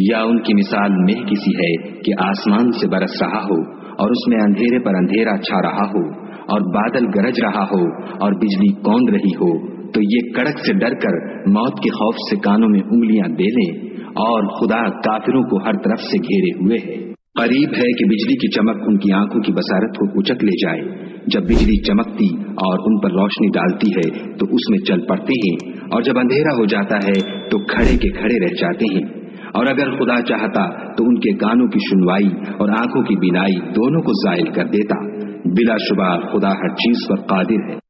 या उनकी मिसाल मेघ किसी है कि आसमान से बरस रहा हो और उसमें अंधेरे पर अंधेरा छा रहा हो और बादल गरज रहा हो और बिजली कौंद रही हो, तो ये कड़क से डरकर मौत के खौफ से कानों में उंगलियां दे लें, और खुदा काफिरों को हर तरफ से घेरे हुए है। करीब है कि बिजली की चमक उनकी आंखों की बसारत को उचक ले जाए। जब बिजली चमकती और उन पर रोशनी डालती है तो उसमें चल पड़ते हैं, और जब अंधेरा हो जाता है तो खड़े के खड़े रह जाते हैं। और अगर खुदा चाहता तो उनके कानों की सुनवाई और आंखों की बिनाई दोनों को जायल कर देता। बिलाशुबा खुदा हर चीज पर कादिर है।